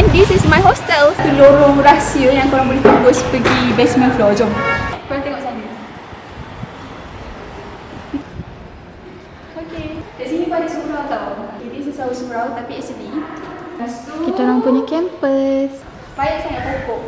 And this is my hostel. Itu lorong rahsia yang korang boleh tembus pergi basement floor. Jom korang tengok sana. Okay, kat sini pun ada surau tau. Okay, this is our surau tapi SD. Lepas tu Kita orang punya campus. banyak sangat pokok.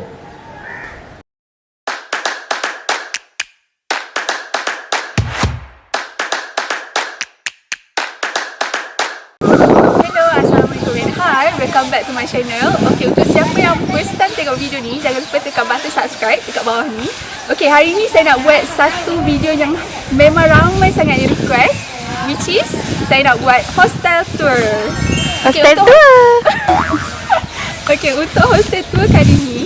Hello, Assalamualaikum and hi, welcome back to my channel. Okay, untuk siapa yang first time tengok video ni, jangan lupa tekan button subscribe dekat bawah ni. Okay, hari ni saya nak buat satu video yang memang ramai sangat yang request, which is saya nak buat hostel tour. Hostel tour. Okay, untuk hostel tour kali ni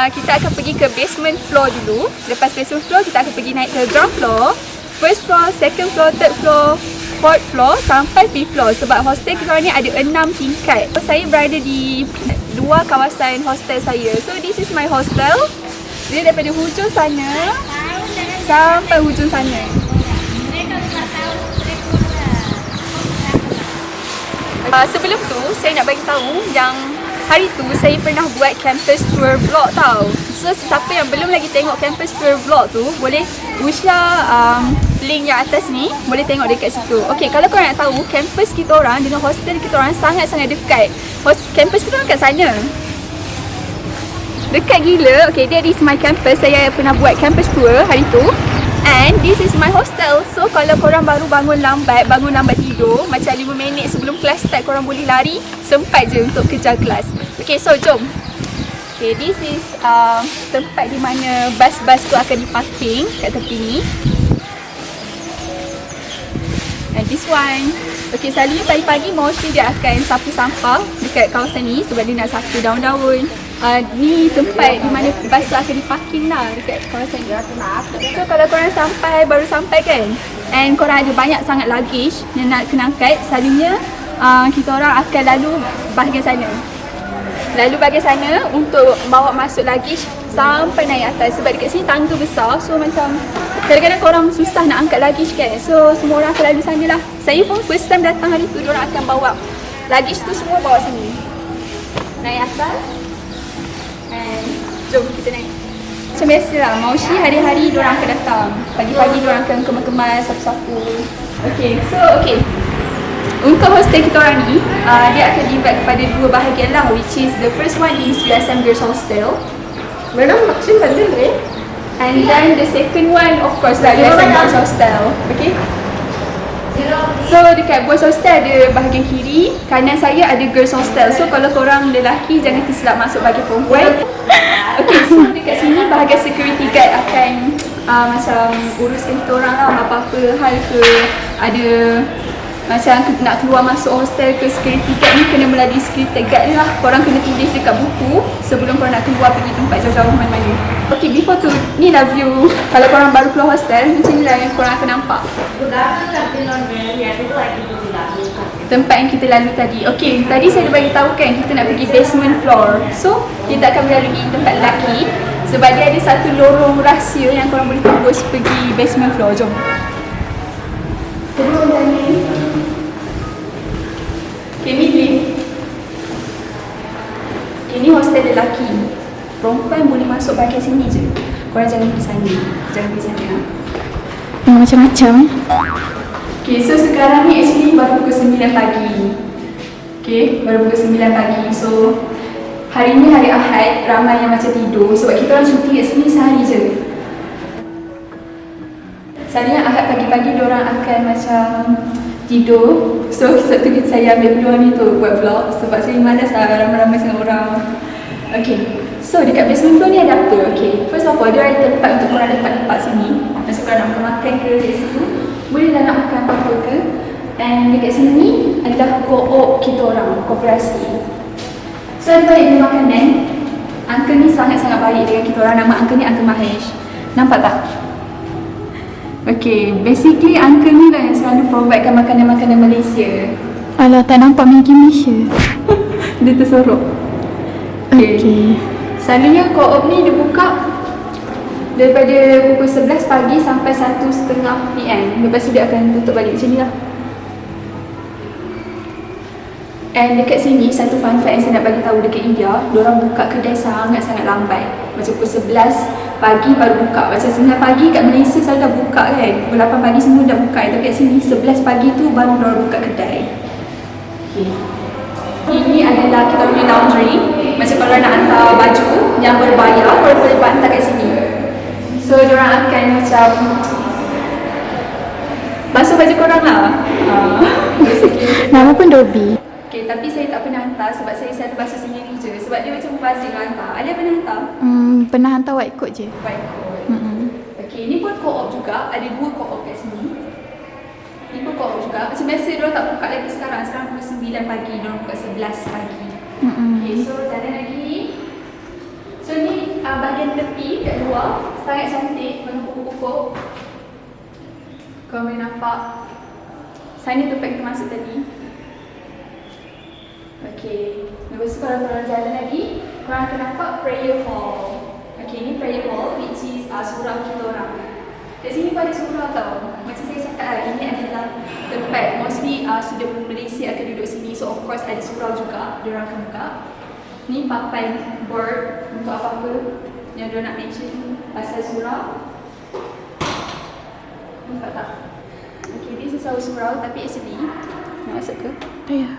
kita akan pergi ke basement floor dulu. Lepas basement floor kita akan pergi naik ke ground floor, first floor, second floor, third floor, fourth floor sampai fifth floor. Sebab hostel kita ni ada 6 tingkat. Saya berada di luar kawasan hostel saya. So this is my hostel. Dia daripada hujung sana sampai hujung sana. Sebelum tu saya nak bagi tahu yang hari tu saya pernah buat campus tour vlog tau. So siapa yang belum lagi tengok campus tour vlog tu, boleh share link yang atas ni, boleh tengok dekat situ. Okay, kalau korang nak tahu, campus kita orang dengan hostel kita orang sangat-sangat dekat. Campus kita orang kat sana, dekat gila. Okay, that is my campus. Saya pernah buat campus tour hari tu. And this is my hostel. So kalau korang baru bangun lambat tidur, macam 5 minit sebelum kelas start, korang boleh lari, sempat je untuk kejar kelas. Okay, so jom. Okay, this is tempat di mana bas-bas tu akan diparking kat tepi ni. And this one. Okay, selalunya pagi-pagi mostly dia akan sapu sampah dekat kawasan ni sebab dia nak sapu daun-daun. Ni tempat di mana bas tu akan diparking lah dekat kawasan ni. So kalau korang baru sampai kan, and korang ada banyak sangat luggage yang nak kena angkat, selalunya kita orang akan lalu bahagian sana untuk bawa masuk luggage sampai naik atas. Sebab dekat sini tangga besar, so macam kadang-kadang korang susah nak angkat luggage kan. So semua orang akan lalu sana lah. Saya pun first time datang hari tu, diorang akan bawa luggage tu semua bawa sini, naik atas. And jom kita naik. Macam biasa lah, mostly hari-hari diorang akan datang. Pagi-pagi diorang akan kemas-kemas, sapu-sapu. Okay, so untuk hostel kita orang ni, dia akan divide kepada 2 bahagian lah, which is the first one is USM Girls Hostel. And then the second one of course lah USM Boys Hostel. Okay. So dekat Boys Hostel ada bahagian kiri, kanan saya ada Girls Hostel. So kalau korang lelaki jangan tersilap masuk bahagian perempuan. Okay, so dekat sini bahagian security guard akan macam uruskan kita orang lah, apa-apa hal ke, ada macam nak keluar masuk hostel ke, security guard ni kena melalui security guard lah. Korang kena tulis dekat buku sebelum korang nak keluar pergi tempat jauh-jauh mana-mana. Okay, before tu, ni lah view. Kalau korang baru keluar hostel, macam ni lah yang korang akan nampak tempat yang kita lalu tadi. Okay, tadi saya dah bagi tahu kan kita nak pergi basement floor. So, kita akan melalui tempat lelaki sebab dia ada satu lorong rahsia yang korang boleh tembus pergi basement floor. Jom. Sebelum tadi, okay, ni lift. Okay, ni hostel lelaki. Perempuan boleh masuk bahagian sini je. Korang jangan pergi sana. Jangan pergi sana. Macam-macam. Okay, so sekarang ni actually baru pukul 9 pagi. Okay, baru pukul 9 pagi. So, hari ni hari Ahad, ramai yang macam tidur sebab kita orang cuti kat sini sehari je. Selalunya Ahad pagi-pagi diorang akan macam tidur. So, satu saya ambil peluang ni untuk buat vlog sebab saya malas lah ramai-ramai sangat orang. Okay, so dekat basement floor ni ada apa? Okay, first of all, dia ada tempat untuk korang lepak-lepak sini. Macam korang nak makan ke dekat situ, boleh dah nak makan apa-apa ke. And dekat sini adalah co-op kita orang, kooperasi. So ada banyak makanan. Uncle ni sangat-sangat baik dengan kita orang. Nama uncle ni Uncle Mahesh. Nampak tak? Okay, basically uncle ni lah yang selalu providekan makanan-makanan Malaysia. Alah, tak nampak Maggi Malaysia. Dia tersorok. Okay. Selalunya co-op ni dia buka daripada pukul 11 pagi sampai 1:30 PM. Lepas tu dia akan tutup balik macam ni lah. And dekat sini, satu fun fact yang saya nak bagi tahu dekat India, diorang buka kedai sangat-sangat lambat. Macam pukul 11 pagi baru buka. Macam 9 pagi kat Malaysia selalu dah buka kan. Pukul 8 pagi semua dah buka. Tapi kat sini 11 pagi tu baru diorang buka kedai. Okay. Ini adalah kita punya laundry. Macam kalau nak hantar baju yang berbayar, korang boleh buat hantar kat sini. So diorang akan macam basuh baju korang lah. Nama pun Dobby. Okay, tapi saya tak pernah hantar sebab saya selalu basuh sendiri je. Sebab dia macam mubazir nak hantar. Alia pernah hantar? Pernah hantar white coat je. White coat. Okay, ni pun co-op juga. Ada 2 co-op kat sini. Ni pun co-op juga. Macam biasa diorang tak buka lagi sekarang. Sekarang pukul 9 pagi. Diorang buka 11 pagi. Okay, so jalan lagi. So ni bahagian tepi kat luar. Sangat cantik. Dengan pokok-pokok. Korang boleh nampak. Sana tempat kita masuk tadi. Okay, lepas tu kalau korang jalan lagi, korang akan nampak prayer hall. Okay, ni prayer hall which is surau kita orang. Kat sini pun ada surau tau. Macam saya cakap lah, ini adalah tempat mostly student Malaysia akan duduk sini. So of course ada surau juga, diorang akan buka. Ni papan board untuk apa-apa yang diorang nak mention pasal surau. Nampak tak? Okay, this is our surau tapi actually nak masuk ke? Ya.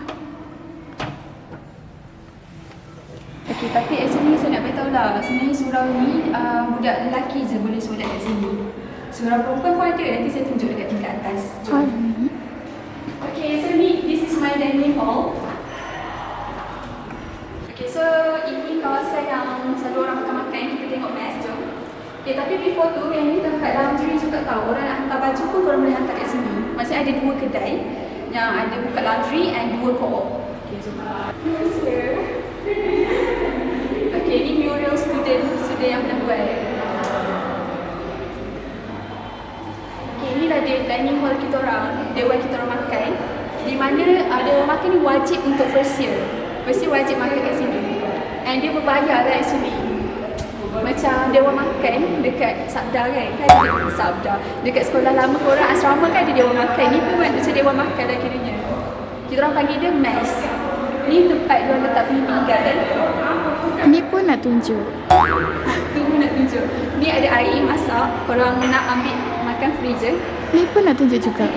Okay, tapi actually saya nak beritahu lah, sebenarnya surau ni budak lelaki je boleh solat kat sini. Surau perempuan pun ada, nanti saya tunjuk dekat tingkat atas. Jom. Okay, so ni, this is my dining hall. Okay, so ini kawasan yang selalu orang makan-makan, kita tengok mes, jom. Okay, tapi before tu, yang ni tempat laundry juga tau. Orang nak hantar baju pun korang boleh hantar kat sini. Maksudnya ada 2 kedai yang ada buka laundry and 2 co-op. Okay, jom. Yes, sir. Okay, ni mural student yang pernah buat. Okay, ni lah dia dining hall kita orang, dewan kita orang makan. Di mana ada orang makan ni wajib untuk first year. First year wajib makan kat sini. And dia berbayar lah actually. Macam dewan makan dekat Sabda kan? Kan ada Sabda. Dekat sekolah lama korang asrama kan ada dewan makan. Ni pun macam dewan makan lah kiranya. Kita orang panggil dia mess. Ni tempat diorang letak pinggan kan? Ni pun nak tunjuk. Tu pun nak tunjuk. Ni ada air masak. Korang nak ambil makan free je. Ni pun nak tunjuk juga.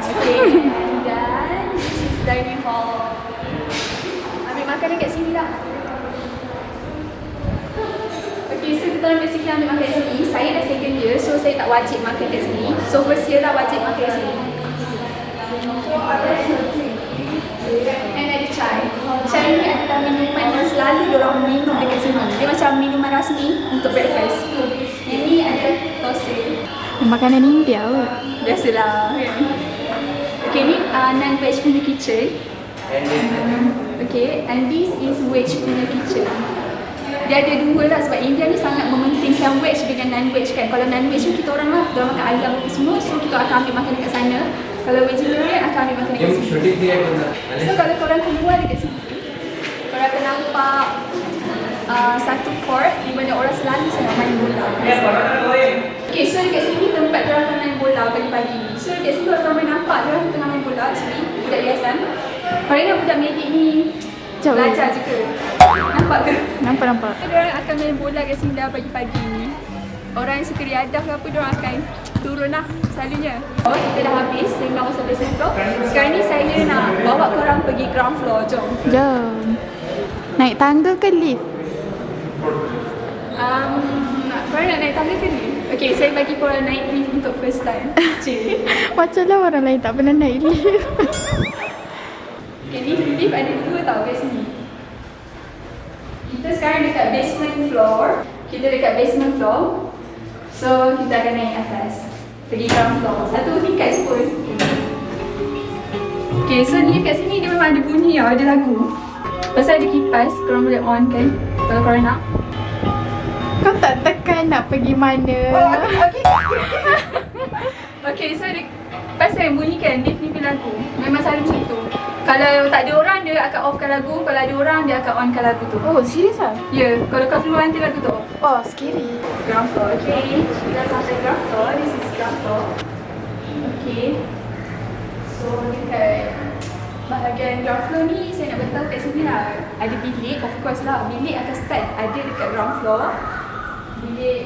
Okay. Dan this is dining hall. Ambil makan dekat sini lah. Okay, so kita orang basically ambil makan kat sini. Saya dah second year, so saya tak wajib makan kat sini. So first year dah wajib makan kat sini. And ada chai. Chai ni adalah minuman yang selalu diorang minum dekat sini. Dia macam minuman rasmi untuk breakfast. Yang ni ada tosai. Makanan India kot. Biasalah kan. Okay, ni non-veg punya kitchen. Okay, and this is veg punya kitchen. Dia ada 2 lah sebab India ni sangat mementingkan veg dengan non-veg kan. Kalau non-veg tu kita orang lah, kita orang makan ayam apa semua. So kita akan ambil makan dekat sana. Kalau vegetarian akan ambil makan dekat sini. So kalau korang keluar dekat sini, korang akan nampak satu court di mana orang selalu sangat main bola. Okay, so dekat sini tempat korang akan main bola pagi-pagi. So dekat sini kalau korang boleh nampak korang tengah main bola actually, budak yayasan. Korang ingat budak medik ni belajar je ke? Nampak ke? Nampak. Diorang akan main bola kat sini dah pagi-pagi ni. Orang yang suka riadah ke apa, diorang akan turun lah selalunya. Oh, kita dah habis sehingga sampai second floor. Sekarang ni saya nak bawa korang pergi ground floor, jom. Jom. Naik tangga ke lift? Korang nak naik tangga ke ni? Okay, saya bagi korang naik lift untuk first time. Cik. Macam lah orang lain tak pernah naik lift. Okay, lift ada 2 tau kat sini. Kita sekarang dekat basement floor. Kita dekat basement floor. So, kita akan naik atas. Pergi ground floor. Satu tingkat pun. Okay, so lift kat sini dia memang ada bunyi tau, ada lagu. Pasal ada kipas, korang boleh on kan kalau korang nak. Kau tak tekan nak pergi mana? Okay. Okay, so pasal yang bunyi kan, lift ni pun lagu. Memang selalu macam tu. Kalau tak ada orang, dia akan offkan lagu. Kalau ada orang, dia akan onkan lagu tu. Oh, serius ah? Ya, kalau kau keluar nanti lagu tu off. Oh, scary. Ground floor, okay. Kita sampai ground floor. This is ground floor. Okay. So, dekat bahagian ground floor ni saya nak beritahu kat sini lah. Ada bilik, of course lah. Bilik akan start ada dekat ground floor. Bilik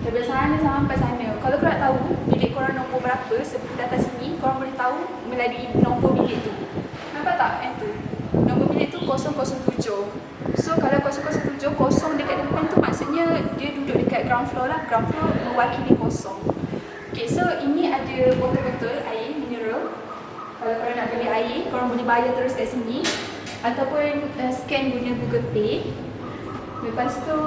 daripada sana sampai sana. Kalau korang nak tahu bilik korang nombor berapa seperti atas sini, korang boleh tahu melalui nombor bilik tu. Nampak tak? Tu. Nombor bilik tu 007. So kalau 007 kosong dekat depan tu maksudnya dia duduk dekat ground floor lah. Ground floor mewakili kosong. Okay, so ini ada botol-botol air mineral. Kalau korang nak beli air, korang boleh bayar terus kat sini ataupun scan guna Google Pay. Lepas tu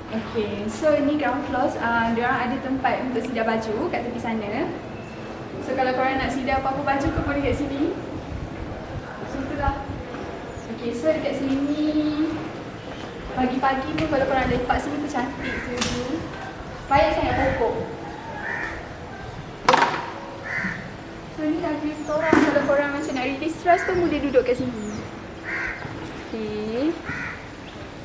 okay, so ini ground floor. Diorang ada tempat untuk sidar baju kat tepi sana. So kalau korang nak sidar apa-apa baju kau boleh kat sini. Macam tu lah. Okay, so dekat sini pagi-pagi pun kalau korang lepak sini tu cantik tu. Banyak sangat pokok. So ni dah view korang. Kalau korang macam nak release stress tu boleh duduk kat sini. Okay.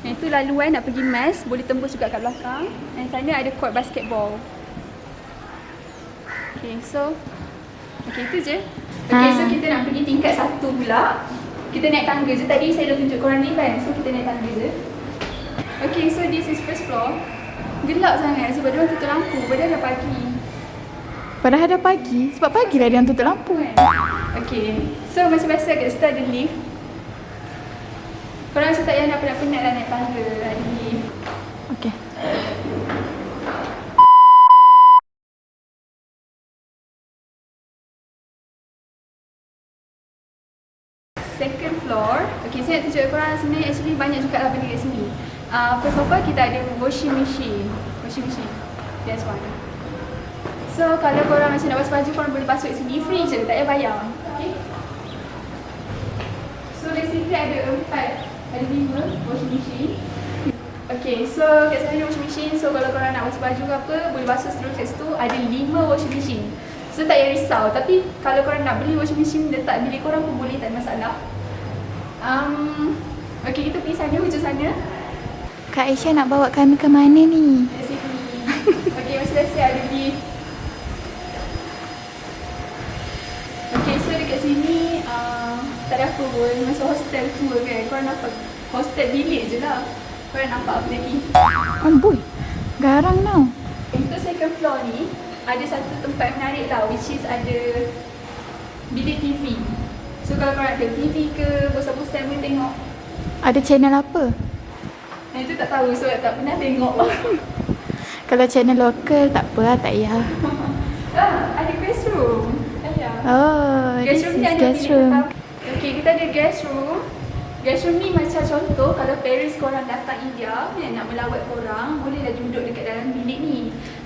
Yang tu laluan nak pergi mas, boleh tembus juga kat belakang. Dan sana ada court basketball. Okay, so itu je. Okay, so kita nak pergi tingkat 1 pula. Kita naik tangga je. Tadi saya dah tunjuk korang ni kan. So kita naik tangga je. Okay, so this is first floor. Gelap sangat sebab dia orang tutup lampu. Padahal dah pagi. Padahal dah pagi? Sebab pagi lah dia orang tutup lampu. Okay, so macam biasa kat situ ada lift. Korang macam tak payah nak penat-penat lah naik tangga, ada lift. Okay. Second floor. Okay, saya nak tunjuk korang sebenarnya actually banyak juga lah benda kat sini. First of all, kita ada washing machine. Washing machine. That's one. So, kalau korang macam nak basuh baju, korang boleh basuh kat sini. Free je, tak payah bayar. Okay. So, basically ada 5 washing machine. Okay, so kat sana ada washing machine. So, kalau korang nak basuh baju ke apa, boleh basuh terus kat situ. Ada 5 washing machine. So, tak payah risau. Tapi, kalau korang nak beli washing machine letak bilik korang pun boleh, tak ada masalah. Okay, kita pergi sana, hujung sana. Kak Aisyah nak bawa kami ke mana ni? Kat sini. Okay, macam biasa ada lift. Okay, so dekat sini tak ada apa pun. Macam hostel tour kan. Korang nampak hostel bilik je lah. Korang nampak apa lagi? Amboi, garang tau. Untuk second floor ni ada satu tempat menarik lah, which is ada bilik TV. So kalau korang nak tengok TV ke, bosan-bosan boleh tengok. Ada channel apa? Yang tu tak tahu sebab tak pernah tengok. Kalau channel lokal tak apa lah, tak payah. Ada guest room. Oh, this is guest room. Okay, kita ada guest room. Guest room ni macam contoh kalau parents korang datang India yang nak melawat korang, bolehlah duduk dekat dalam bilik ni.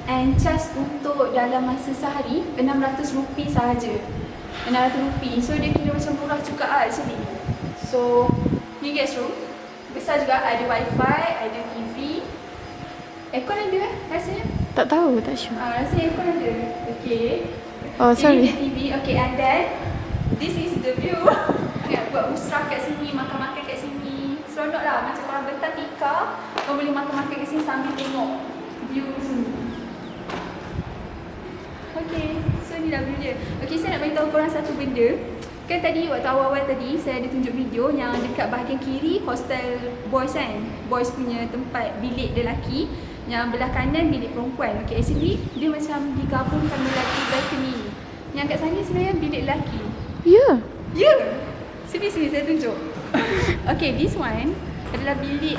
And charge untuk dalam masa sehari RM600 sahaja. RM600. So dia kira macam murah juga lah actually. So ni guest room. Besar juga, ada wifi, ada TV. Aircon ada rasanya? Tak tahu, tak sure. Rasanya aircon ada. Okay. Oh, sorry. Ini TV. Okay, and then this is the view. Buat musrah kat sini, makan-makan kat sini. Seronok lah. Macam korang bentar tikar, korang boleh makan-makan kat sini sambil tengok view sini. Okay, so ni dah view dia. Okay, saya nak beritahu korang satu benda. Kan tadi waktu awal-awal tadi saya ada tunjuk video yang dekat bahagian kiri hostel boys kan. Boys punya tempat bilik lelaki. Yang belah kanan bilik perempuan. Okay, actually dia macam digabungkan melalui balcony. Yang kat sana sebenarnya bilik lelaki. Ya? Ya! Sini saya tunjuk. Okay, this one adalah bilik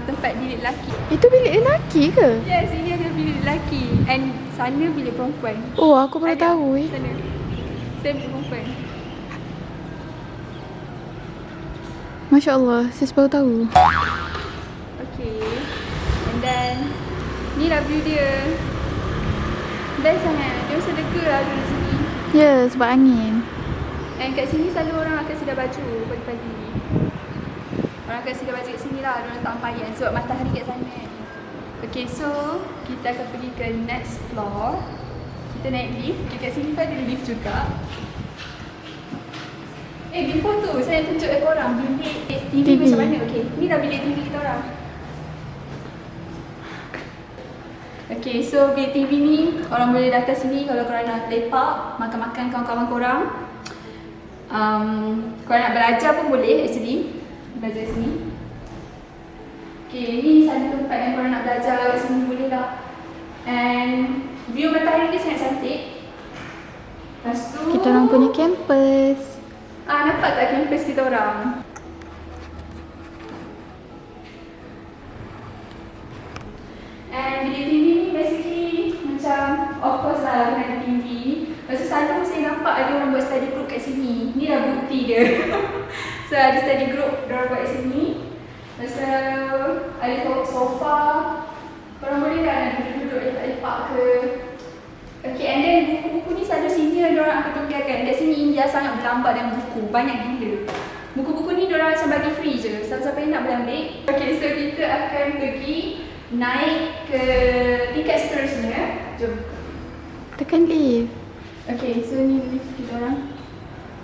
tempat bilik lelaki. Itu bilik lelaki ke? Yes, ini adalah bilik lelaki. And sana bilik perempuan. Oh, aku baru tahu Sana. Saya bilik perempuan. Masya Allah, sis baru tahu. Okay. And then ni lah view dia. Best sangat. Dia macam lega lah duduk sini. Ya, sebab angin. And kat sini selalu orang akan sidar baju pagi-pagi. Orang akan sidar baju kat sini lah. Diorang tak ampayan sebab matahari kat sana. Okay, so kita akan pergi ke next floor. Kita naik lift. Okay, kat sini pun ada lift juga. Before tu saya tunjuk korang bilik TV TV. macam mana. Okay, ni dah bilik TV kita orang. Okay, so bilik TV ni korang boleh datang sini kalau korang nak lepak, makan-makan kawan-kawan korang. Korang nak belajar pun boleh actually. Belajar sini. Okay, ni satu tempat yang korang nak belajar kat sini boleh lah. And view matahari ni sangat cantik. Lepas tu Kita orang punya campus. nampak tak campus kita orang? And bilik TV ni basically macam of course lah kena ada TV. Lepas tu selalu saya nampak ada orang buat study group kat sini. Ni dah bukti dia. So ada study group diorang buat kat sini. Lepas tu ada sofa. Korang boleh kan duduk-duduk lepak-lepak ke. Okay, and then buku-buku ni selalu senior diorang akan tongkatkan. Kat sini India sangat berlambat dengan buku, banyak gila. Buku-buku ni diorang macam bagi free je, siapa-siapa yang nak boleh ambil. Okay, so kita akan pergi naik ke tingkat seterusnya. Jom. Tekan lift. Okay, so ni lift kita orang.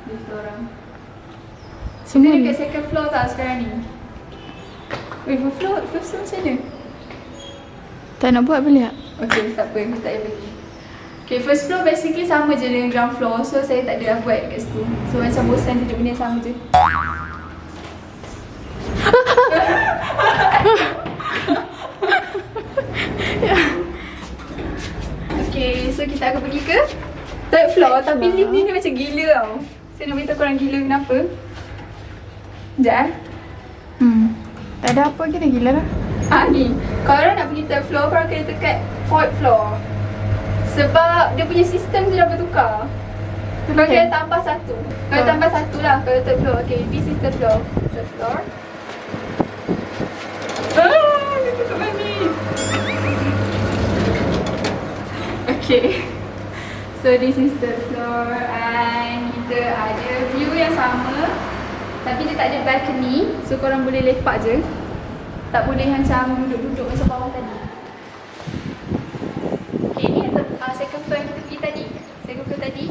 Lift kita orang. Semua Kita ni. dekat second floor tau sekarang ni. Wait, first floor macam mana? Tak nak buat boleh tak? Okay, tak apa, kita tak payah pergi. Okay, first floor basically sama je dengan ground floor. So saya tak ada buat kat situ. So macam bosan duduk benda yang sama je. Okay, so kita akan pergi ke third floor. Tapi lift ni macam gila tau. Saya nak beritahu korang gila kenapa. Sekejap Tak ada apa gila-gila lah. Ni, kalau korang nak pergi third floor, korang kena dekat fourth floor. Sebab dia punya sistem tu dah bertukar. Korang Okay. kena tambah satu. Kalau tambah satu lah kalau third floor. Okay, this is third floor. Third floor. Dia tutup lagi. Okay. So this is third floor and kita ada view yang sama. Tapi dia tak ada balcony. So korang boleh lepak je. Tak boleh macam duduk-duduk macam bawah tadi. Okay, ni second floor yang kita pergi tadi. Second floor tadi.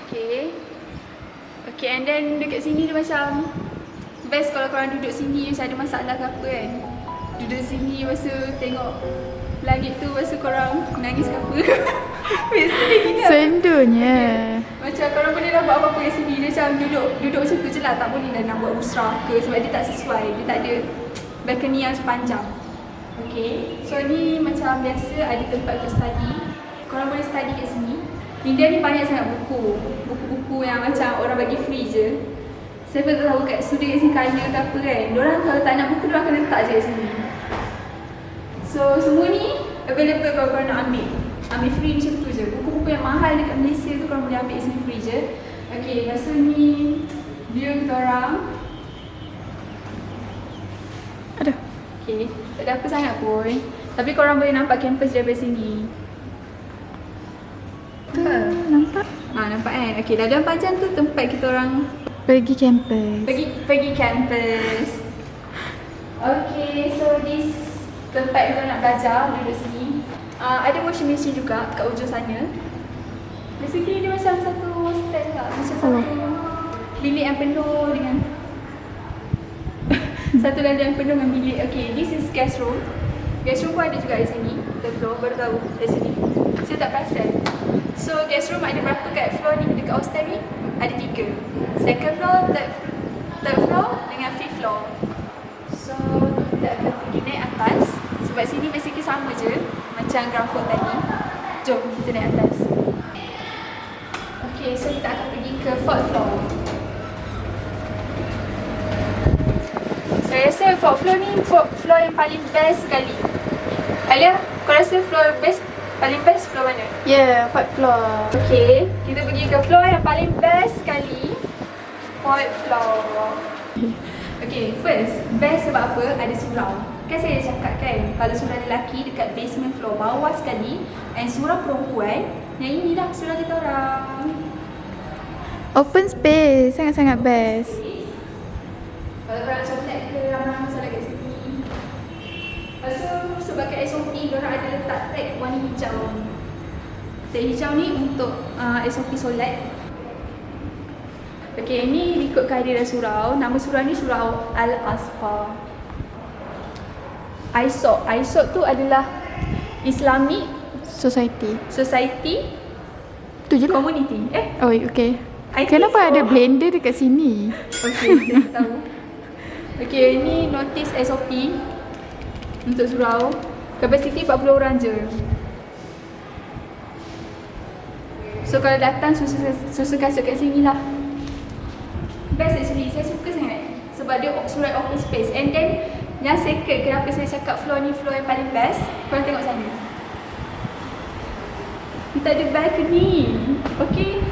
Okay. Okay, and then dekat sini dia macam best kalau korang duduk sini macam ada masalah ke apa kan. Duduk sini lepas tu tengok langit tu lepas tu korang nangis ke apa. Sedih gila. Sendunya. Macam korang boleh lah buat apa-apa kat sini. Dia macam duduk macam tu je lah. Tak boleh lah nak buat usrah ke sebab dia tak sesuai. Dia tak ada balcony yang sepanjang. Okay, so ni macam biasa ada tempat untuk study. Korang boleh study kat sini. India ni banyak sangat buku. Buku-buku yang macam orang bagi free je. Saya pun tak tahu kat studio kat sini kaya ke apa kan. Diorang kalau tak nak buku, diorang akan letak je kat sini. So semua ni available kalau korang nak ambil. Ambil free macam tu je. Buku-buku yang mahal dekat Malaysia tu korang boleh ambil sini free je. Okay, lepas tu ni view kita orang. Aduh. Okay, tak ada apa sangat pun. Tapi korang boleh nampak kampus daripada sini. Nampak? Nampak kan? Okay, dah 24 jam tu tempat kita orang Pergi campus. pergi campus. Okay, so this tempat kita nak belajar duduk sini. Ada washing machine juga kat ujung sana. Basically dia macam satu hostel lah. Macam satu bilik yang penuh dengan satu lantai yang penuh dengan bilik. Okay, this is guest room. Guest room pun ada juga di sini. Third floor, baru tahu dari sini. Saya tak perasan. So guest room ada berapa kat floor ni? Dekat hostel ni ada 3. Second floor, third floor dengan fifth floor. So kita akan pergi naik atas. Sebab sini basically sama je macam ground floor tadi. Jom kita naik atas. Okay, so kita akan pergi ke fourth floor. Saya rasa fourth floor ni floor yang paling best sekali. Alia, kau rasa floor paling best floor mana? Yeah, fourth floor. Okay, kita pergi ke floor yang paling best sekali. Fourth floor. Okay, first, best sebab apa? Ada surau. Kan saya dah cakap kan, kalau surau lelaki dekat basement floor bawah sekali, and surau perempuan, yang inilah surau kita orang. Open space, sangat-sangat best. Kalau korang contact ke ramai masalah kat sini. Lepas tu sebagai SOP, korang ada letak tag warna hijau. Tag hijau ni untuk SOP solat. Okay, ni ikut kehadiran surau. Nama surau ni Surau Al-Azhar. ISOC tu adalah Islamic Society. Society Tu je lah. Community. Oh, okay. I Kenapa think so. ada blender dekat sini? Okay, saya tahu. Okay, ni notice SOP untuk surau. Kapasiti 40 orang je. So kalau datang susun kasut kat sini lah. Best actually, saya suka sangat. Sebab dia surat open space. And then yang second kenapa saya cakap floor ni floor yang paling best, korang tengok sana. Kita ada balcony. Okay.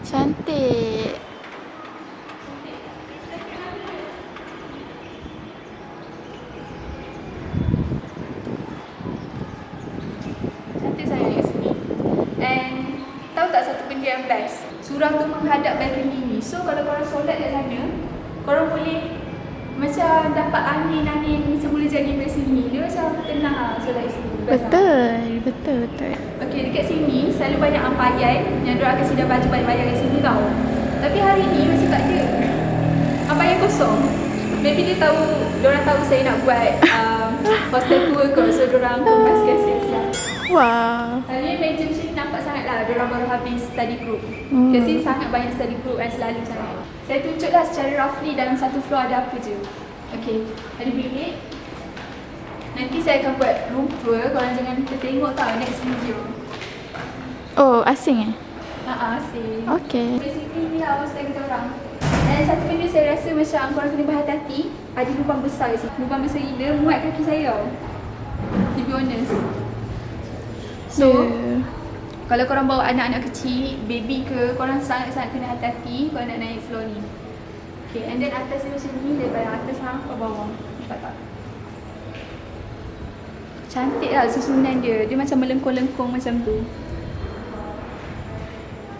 Cantik. Cantik sangat kat sini. And tahu tak satu benda yang best? Surau tu menghadap balcony ni. So kalau korang solat kat sana, korang boleh macam dapat angin semula jadi dari sini. Dia macam tenang lah solat kat sini. Best lah. Betul. Okay, dekat sini selalu banyak ampayan yang diorang akan sidang baju banyak-banyak kat sini tau. Tapi hari ni macam tak ada. Ampayan kosong. Maybe dia tahu, diorang tahu saya nak buat hostel tour kot. So diorang kemaskan siap-siap. Wah. Selalunya meja macam ni nampak sangat lah diorang baru habis study group. Kat sini sangat banyak study group dan selalu sangat. Saya tunjuklah secara roughly dalam satu floor ada apa je. Okay, ada bilik. Nanti saya akan buat room tour. Korang jangan tertengok tau next video. Oh, asing eh? Asyik. Okay. Basically ni lah hostel kita orang. Dan satu benda saya rasa macam korang kena berhati-hati. Ada lubang besar kat sini. Lubang besar gila muat kaki saya tau. To be honest. So, kalau korang bawa anak-anak kecil, baby ke, korang sangat-sangat kena hati-hati kalau nak naik floor ni. Okay, and then atas dia macam ni, daripada atas sampai bawah. Nampak tak? Cantik lah susunan dia. Dia macam melengkung-lengkung macam tu.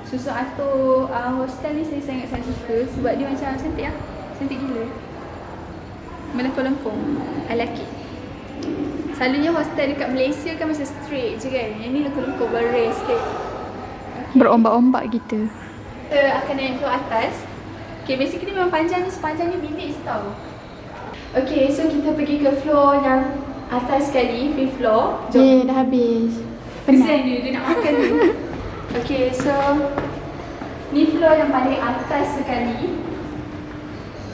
Susun atur hostel ni saya sangat-sangat suka sebab dia macam cantik lah. Cantik gila. Melengkung-lengkung. I like it. Selalunya hostel dekat Malaysia kan macam straight je kan. Yang ni lengkung-lengkung beres sikit. Okay. Berombak-ombak gitu. Kita akan naik floor atas. Okay, basically memang panjang ni, sepanjang ni bilik je tau. Okay, so kita pergi ke floor yang atas sekali, fifth floor. Jom. Dah habis. Kesian dia nak makan ni. Okay, so ni floor yang paling atas sekali.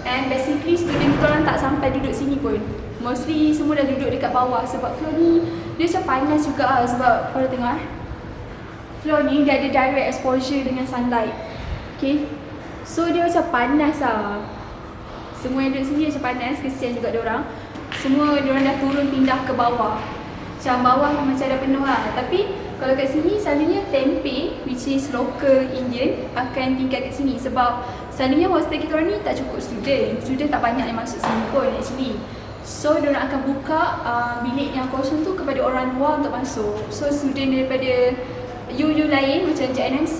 And basically student kita orang tak sampai duduk sini pun. Mostly semua dah duduk dekat bawah sebab floor ni dia macam panas juga lah sebab korang tengok floor ni dia ada direct exposure dengan sunlight. Okay, so dia macam panas lah. Semua yang duduk sini macam panas, kesian juga diorang. Semua diorang dah turun pindah ke bawah. Macam bawah macam dah penuh lah. Tapi kalau kat sini selalunya tempe, which is local Indian, akan tinggal kat sini. Sebab selalunya hostel kita orang ni tak cukup student. Student tak banyak yang masuk sini pun actually. So diorang akan buka bilik yang kosong tu kepada orang luar untuk masuk. So student daripada U lain macam JNMC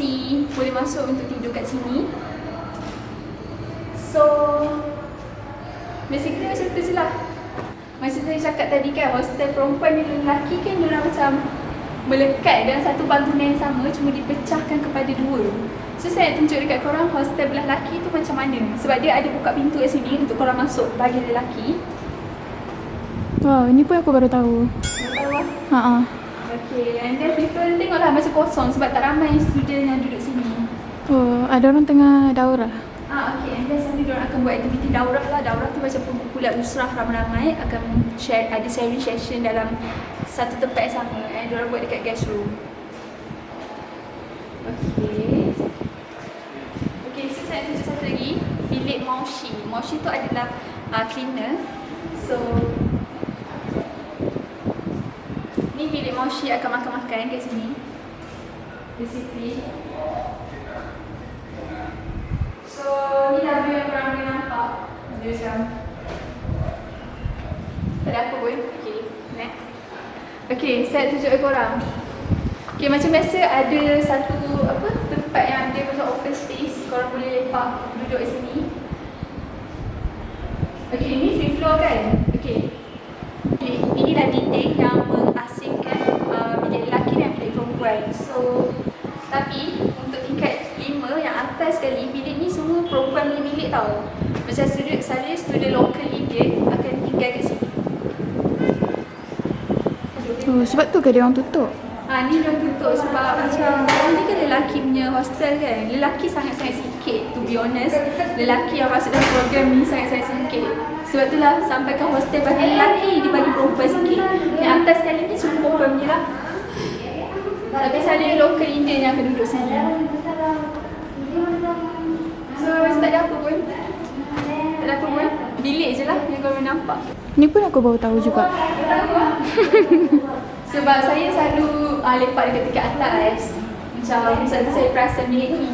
boleh masuk untuk tidur kat sini. So basically macam tu je lah. Macam saya cakap tadi kan, hostel perempuan dan lelaki kan diorang macam melekat dalam satu bangunan yang sama, cuma dipecahkan kepada dua. So saya nak tunjuk dekat korang hostel belah lelaki tu macam mana. Sebab dia ada buka pintu kat sini untuk korang masuk bagi lelaki. Wow, ini pun aku baru tahu. Tahu lah. Ha. Okay, and then people tengoklah macam kosong sebab tak ramai student yang duduk sini. Oh, ada orang tengah daurah. Okay, and then sambil diorang akan buat aktiviti daurah lah. Daurah tu macam kumpulan usrah ramai-ramai akan share, ada sharing session dalam satu tempat yang sama. And diorang buat dekat guest room. Okay, so saya tunjuk satu lagi. Bilik Maushi. Maushi tu adalah cleaner. So ni bilik Maushi akan makan-makan kat sini. Basically. So ni lah view yang korang boleh nampak. Dia macam tak ada apa pun. Okay, next. Okay, saya tunjuk kepada korang. Okay, macam biasa ada satu tempat yang dia macam open space. Korang boleh lepak duduk di sini. Okay, ini free flow kan? Okay. Inilah dinding yang mengasingkan bilik lelaki dan bilik perempuan. So, tapi untuk tingkat 5 yang atas sekali, bilik ni semua perempuan punya bilik tau. Macam saya student local Indian akan tinggal kat sini. Oh, sebab tu ke dia orang tutup? Ni dah tutup sebab macam ni kan lelaki punya hostel kan. Lelaki sangat-sangat sikit, to be honest. Lelaki yang masuk dalam program ni sangat-sangat sikit. Sebab itulah sampai ke hostel bagi lelaki, dia bagi perempuan sikit. Yang atas sekali ni semua perempuan punya lah. Tapi saya local Indian yang akan duduk sini. So tak ada apa pun. Tak ada apa pun. Bilik je lah yang korang nampak. Ni pun aku baru tahu juga. Sebab saya selalu lepak dekat atas. Macam satu saya perasan bilik ni.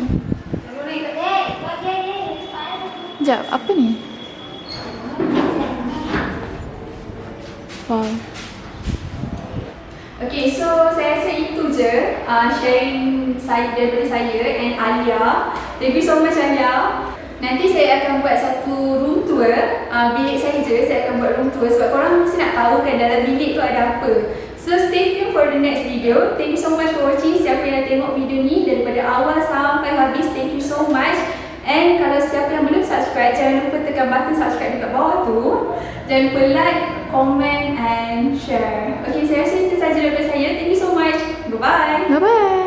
Sekejap, apa ni? Wow. Okay, so saya rasa itu je sharing saya daripada saya and Alia. Thank you so much Alia. Nanti saya akan buat satu room tour. Bilik saya je, saya akan buat room tour sebab korang mesti nak tahu kan dalam bilik tu ada apa. So stay tuned for the next video. Thank you so much for watching. Siapa yang tengok video ni daripada awal sampai habis, thank you so much. And kalau siapa yang belum subscribe, jangan lupa tekan button subscribe dekat bawah tu. Jangan lupa like, comment and share. Okay, saya rasa itu sahaja daripada saya. Thank you so much. Bye-bye. Bye-bye.